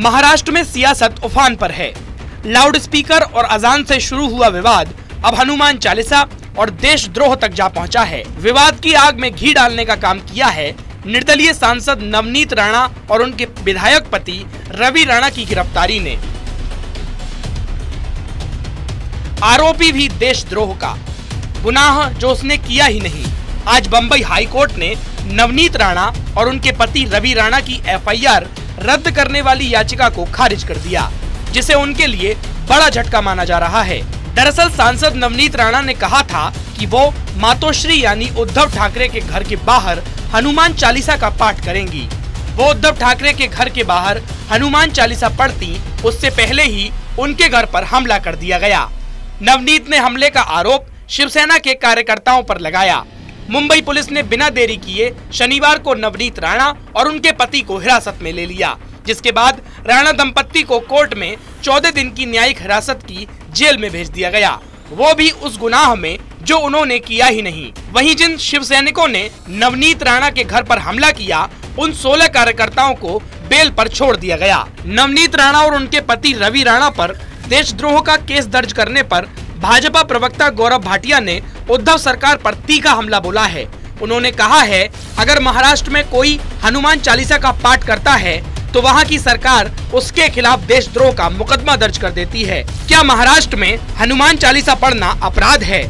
महाराष्ट्र में सियासत उफान पर है। लाउड स्पीकर और अजान से शुरू हुआ विवाद अब हनुमान चालीसा और देशद्रोह तक जा पहुंचा है। विवाद की आग में घी डालने का काम किया है निर्दलीय सांसद नवनीत राणा और उनके विधायक पति रवि राणा की गिरफ्तारी ने। आरोपी भी देशद्रोह का, गुनाह जो उसने किया ही नहीं। आज बंबई हाईकोर्ट ने नवनीत राणा और उनके पति रवि राणा की एफआईआर रद्द करने वाली याचिका को खारिज कर दिया, जिसे उनके लिए बड़ा झटका माना जा रहा है। दरअसल सांसद नवनीत राणा ने कहा था कि वो मातोश्री यानी उद्धव ठाकरे के घर के बाहर हनुमान चालीसा का पाठ करेंगी। वो उद्धव ठाकरे के घर के बाहर हनुमान चालीसा पढ़ती उससे पहले ही उनके घर पर हमला कर दिया गया। नवनीत ने हमले का आरोप शिवसेना के कार्यकर्ताओं पर लगाया। मुंबई पुलिस ने बिना देरी किए शनिवार को नवनीत राणा और उनके पति को हिरासत में ले लिया, जिसके बाद राणा दंपत्ति को कोर्ट में 14 दिन की न्यायिक हिरासत की जेल में भेज दिया गया, वो भी उस गुनाह में जो उन्होंने किया ही नहीं। वहीं जिन शिवसैनिकों ने नवनीत राणा के घर पर हमला किया, उन 16 कार्यकर्ताओं को बेल पर छोड़ दिया गया। नवनीत राणा और उनके पति रवि राणा पर देशद्रोह का केस दर्ज करने पर भाजपा प्रवक्ता गौरव भाटिया ने उद्धव सरकार पर तीखा हमला बोला है। उन्होंने कहा है, अगर महाराष्ट्र में कोई हनुमान चालीसा का पाठ करता है तो वहां की सरकार उसके खिलाफ देशद्रोह का मुकदमा दर्ज कर देती है। क्या महाराष्ट्र में हनुमान चालीसा पढ़ना अपराध है?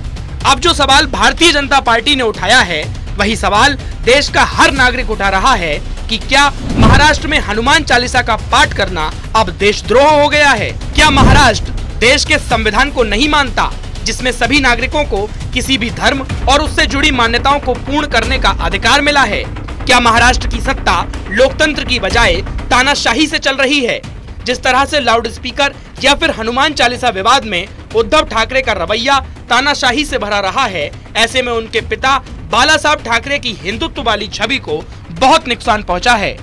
अब जो सवाल भारतीय जनता पार्टी ने उठाया है, वही सवाल देश का हर नागरिक उठा रहा है कि क्या महाराष्ट्र में हनुमान चालीसा का पाठ करना अब देशद्रोह हो गया है? क्या महाराष्ट्र देश के संविधान को नहीं मानता, जिसमें सभी नागरिकों को किसी भी धर्म और उससे जुड़ी मान्यताओं को पूर्ण करने का अधिकार मिला है? क्या महाराष्ट्र की सत्ता लोकतंत्र की बजाय तानाशाही से चल रही है? जिस तरह से लाउड स्पीकर या फिर हनुमान चालीसा विवाद में उद्धव ठाकरे का रवैया तानाशाही से भरा रहा है, ऐसे में उनके पिता बाला साहब ठाकरे की हिंदुत्व वाली छवि को बहुत नुकसान पहुंचा है।